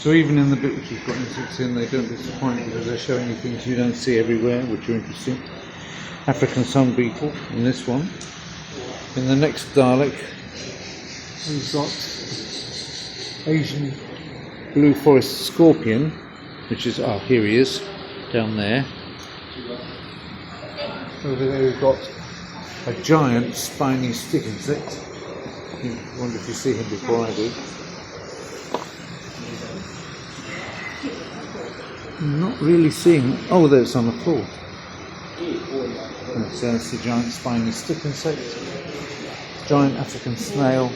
So even in the bit which has got insects in, they don't disappoint because they're showing you things you don't see everywhere, which are interesting. African sun beetle in this one. In the next Dalek, we've got Asian blue forest scorpion, which is, here he is, down there. Over there we've got a giant spiny stick insect. I wonder if you see him before I do. I'm not really seeing. Oh, there it's on the floor. That's the giant spiny stick insect. Giant African snail.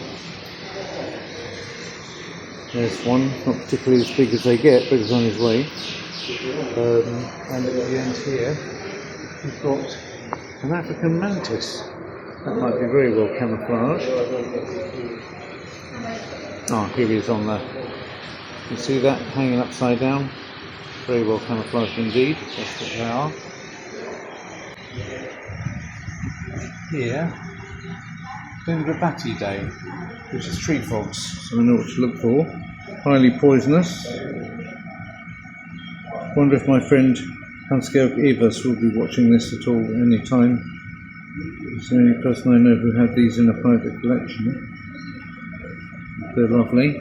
There's one, not particularly as big as they get, but he's on his way. And at the end here, we've got an African mantis. That might be very well camouflaged. Here he is on there. You see that hanging upside down? Very well camouflaged indeed. That's what they are. Here, Budapest Day, which is tree frogs, so we know what to look for. Highly poisonous. Wonder if my friend Hans-Georg Evers will be watching this at all any time. He's the only person I know who had these in a private collection. They're lovely.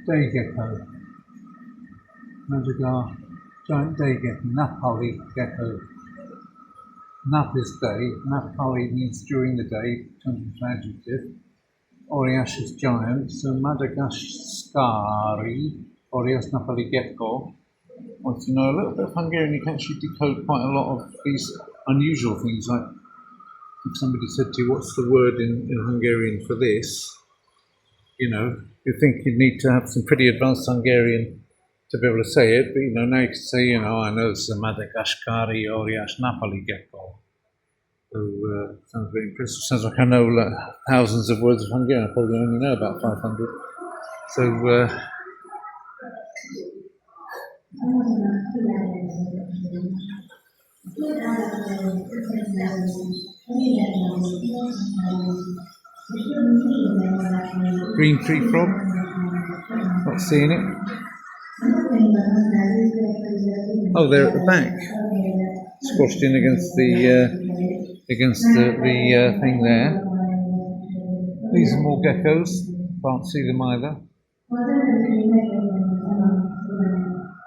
Day gecko. Madagascar giant day gecko, Napoli gecko. Nap is day, Napoli means during the day, turns into adjective. Oriash is giant, so Madagascari, Orias Napoli gecko. Well, if you know a little bit of Hungarian, you can actually decode quite a lot of these unusual things. Like if somebody said to you, what's the word in Hungarian for this? You know, you think you'd need to have some pretty advanced Hungarian to be able to say it, but now you can say, I know it's a Madagascari Oriash Napoli gecko. So, sounds very impressive. Sounds like I know thousands of words of Hungarian. I probably only know about 500. So, green tree frog. Not seeing it. Oh, they're at the back, squashed in against the thing there. These are more geckos. Can't see them either.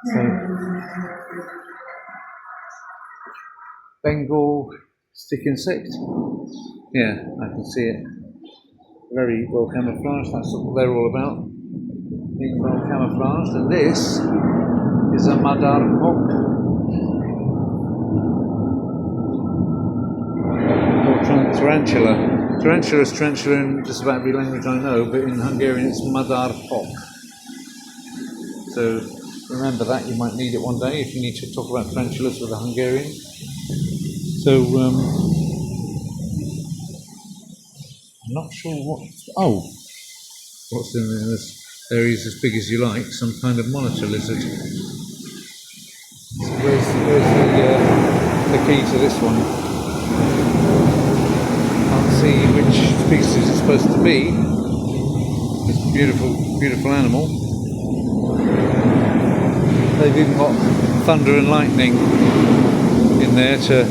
So, Bengal stick insect. Yeah, I can see it. Very well camouflaged. That's what they're all about. Being well camouflaged. And this is a madar cock. Or tarantula. Tarantula is tarantula in just about every language I know, but in Hungarian it's madar cock. So remember that, you might need it one day if you need to talk about tarantulas with a Hungarian. So I'm not sure what's in there. There he is, as big as you like, some kind of monitor lizard. So where's the key to this one? Can't see which species it's supposed to be. This beautiful, beautiful animal. They've even got thunder and lightning in there to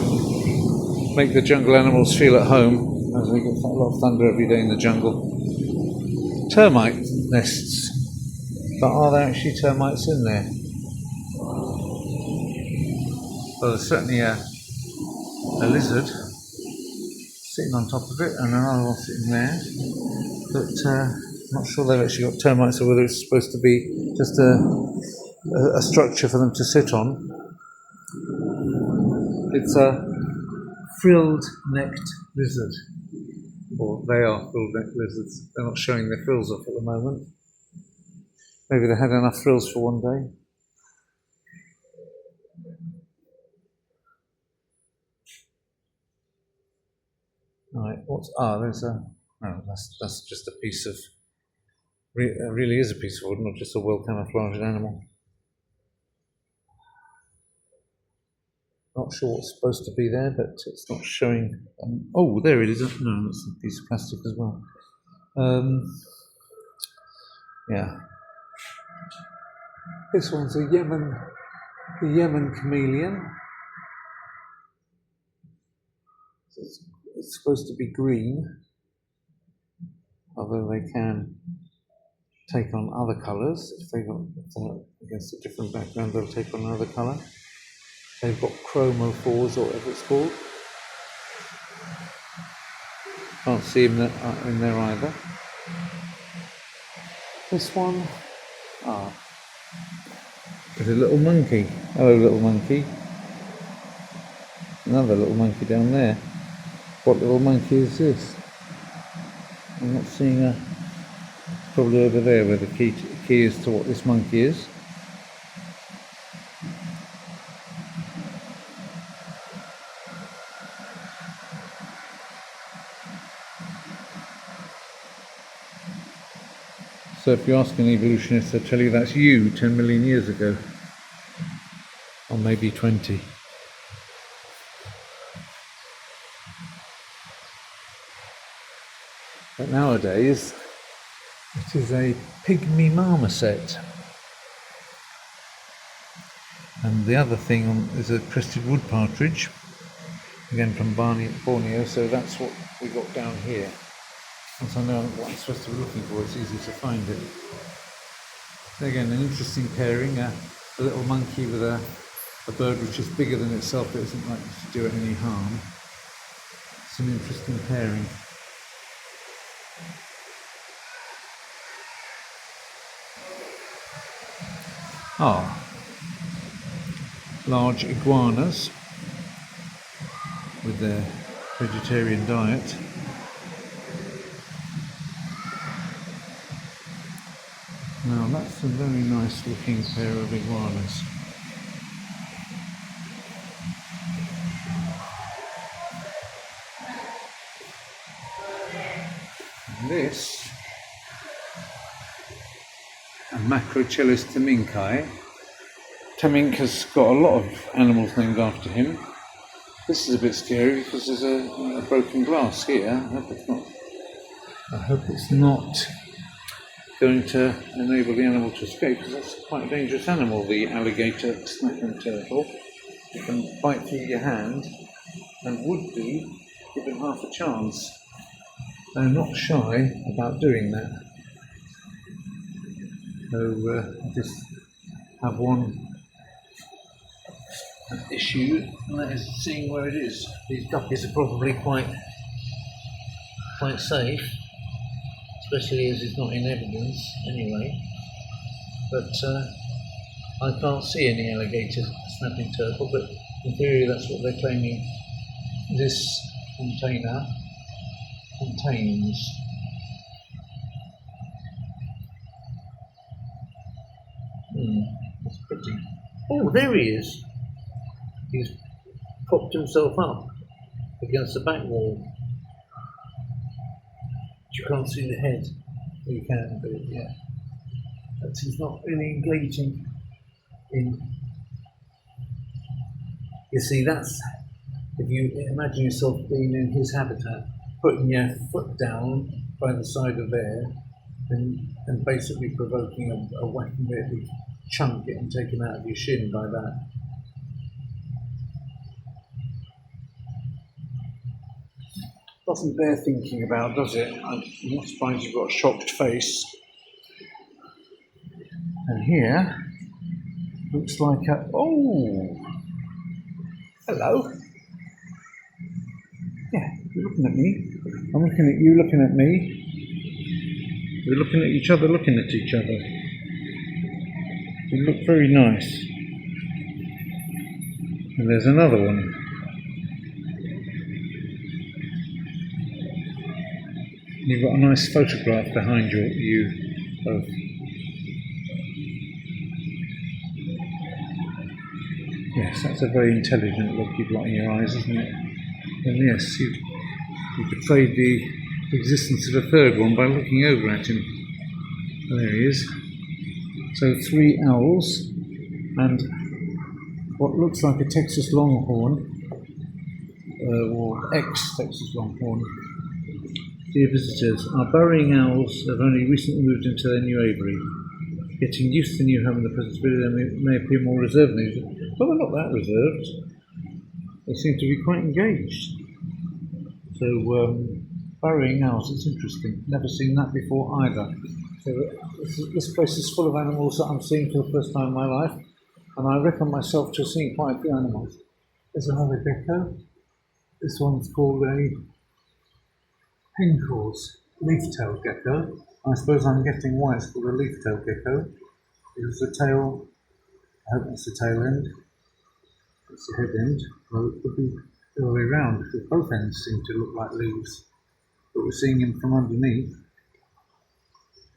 make the jungle animals feel at home, as they get a lot of thunder every day in the jungle. Termite nests, but are there actually termites in there? Well, there's certainly a lizard sitting on top of it, and another one sitting there, but I'm not sure they've actually got termites, or whether it's supposed to be just a structure for them to sit on. It's a frilled-necked lizard. Or they are frill-necked lizards. They're not showing their frills off at the moment. Maybe they had enough frills for one day. Right, that's just a piece of, it really is a piece of wood, not just a well camouflaged animal. Not sure what's supposed to be there, but it's not showing. Oh, there it is. No, it's a piece of plastic as well. Yeah. This one's the Yemen chameleon. It's supposed to be green, although they can take on other colours. If they're against a different background, they'll take on another colour. They've got chromophores, or whatever it's called. Can't see them in there either. This one, there's a little monkey. Hello, little monkey. Another little monkey down there. What little monkey is this? I'm not seeing her. Probably over there where the key is to what this monkey is. So if you ask an evolutionist, they'll tell you that's you 10 million years ago. Or maybe 20. But nowadays, it is a pygmy marmoset. And the other thing is a crested wood partridge, again from Borneo, so that's what we got down here. Once I know what I'm supposed to be looking for, it's easy to find it. Again, an interesting pairing, a little monkey with a bird which is bigger than itself, but isn't likely to do it any harm. It's an interesting pairing. Large iguanas with their vegetarian diet. Now that's a very nice looking pair of iguanas. And this, a Macrochelys taminkai. Taminka's got a lot of animals named after him. This is a bit scary because there's a broken glass here. I hope it's not going to enable the animal to escape, because that's quite a dangerous animal, the alligator snapping turtle. It can bite through your hand and would do given half a chance. They're not shy about doing that. So I just have one issue, and that is seeing where it is. These guppies are probably quite safe, especially as it's not in evidence anyway. But I can't see any alligator snapping turtle, but in theory that's what they're claiming this container contains. That's pretty. Oh, there he is. He's propped himself up against the back wall. You can't see the head. You can, but yeah. But he's not really engaging in. You see, that's, if you imagine yourself being in his habitat, putting your foot down by the side of there and basically provoking a whacking big chunk getting taken out of your shin by that. Doesn't bear thinking about, does it? I'm not surprised you've got a shocked face. And here, looks like a, oh, hello. Yeah, you're looking at me. I'm looking at you, looking at me. We're looking at each other, looking at each other. You look very nice. And there's another one. You've got a nice photograph behind you both. Yes, that's a very intelligent look you've got in your eyes, isn't it? And yes, you betrayed the existence of a third one by looking over at him. There he is. So 3 owls and what looks like a Texas Longhorn, or ex-Texas Longhorn. Dear visitors, our burrowing owls have only recently moved into their new aviary. Getting used to the new home in the present spirit, they may appear more reserved than usual, but they're not that reserved. They seem to be quite engaged. So, burrowing owls, it's interesting. Never seen that before either. So this place is full of animals that I'm seeing for the first time in my life, and I reckon myself to have seen quite a few animals. There's another gecko. This one's called a Henkel's leaf-tailed gecko. I suppose I'm getting why it's called a leaf-tailed gecko. Because the tail, I hope that's the tail end. It's the head end. Well, it could be the other way around because both ends seem to look like leaves. But we're seeing him from underneath.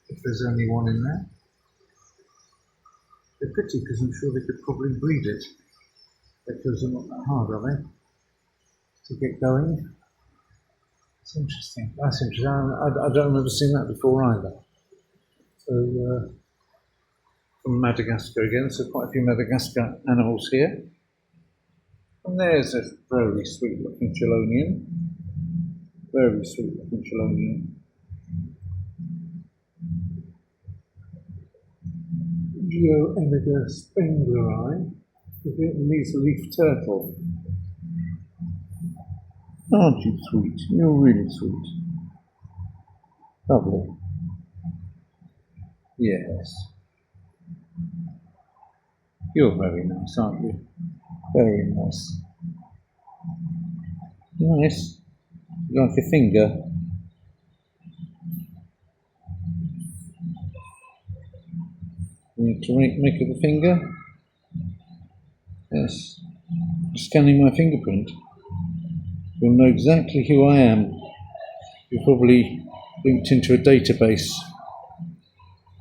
If there's only one in there. They're pity because I'm sure they could probably breed it. Geckos are not that hard, are they? To get going. It's interesting. That's interesting. I don't remember seeing that before either. So, from Madagascar again, so quite a few Madagascar animals here. And there's a very sweet looking Chelonian. Very sweet looking Chelonian. Geoemida spengleri, the Vietnamese leaf turtle. Aren't you sweet? You're really sweet. Lovely. Yes. You're very nice, aren't you? Very nice. Nice. You like a finger? You need to make it a finger? Yes. Scanning my fingerprint. You'll know exactly who I am. You're probably linked into a database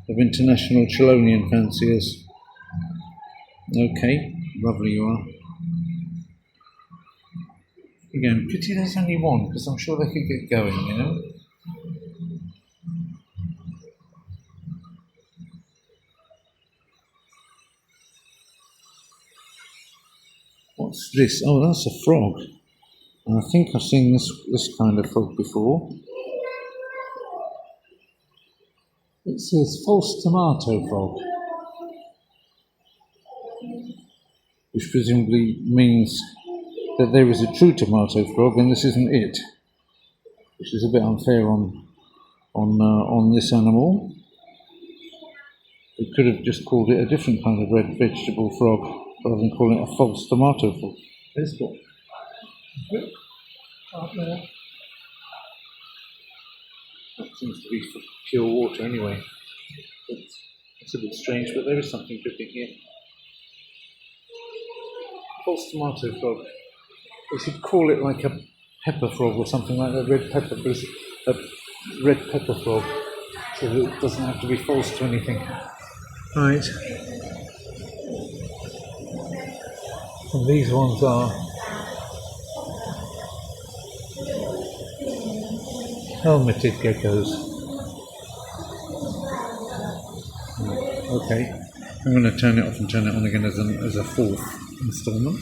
of international Chelonian fanciers. Okay, lovely you are. Again, pity there's only one, because I'm sure they could get going, you know? What's this? Oh, that's a frog. And I think I've seen this kind of frog before. It says false tomato frog, which presumably means that there is a true tomato frog and this isn't it, which is a bit unfair on this animal. They could have just called it a different kind of red vegetable frog rather than calling it a false tomato frog. There's what? Up there. That seems to be for pure water anyway. It's a bit strange, but there is something dripping here. False tomato frog. They should call it like a pepper frog or something like that, red pepper frog, so that it doesn't have to be false to anything. Right. And these ones are helmeted geckos. Okay, I'm going to turn it off and turn it on again as a fourth instalment.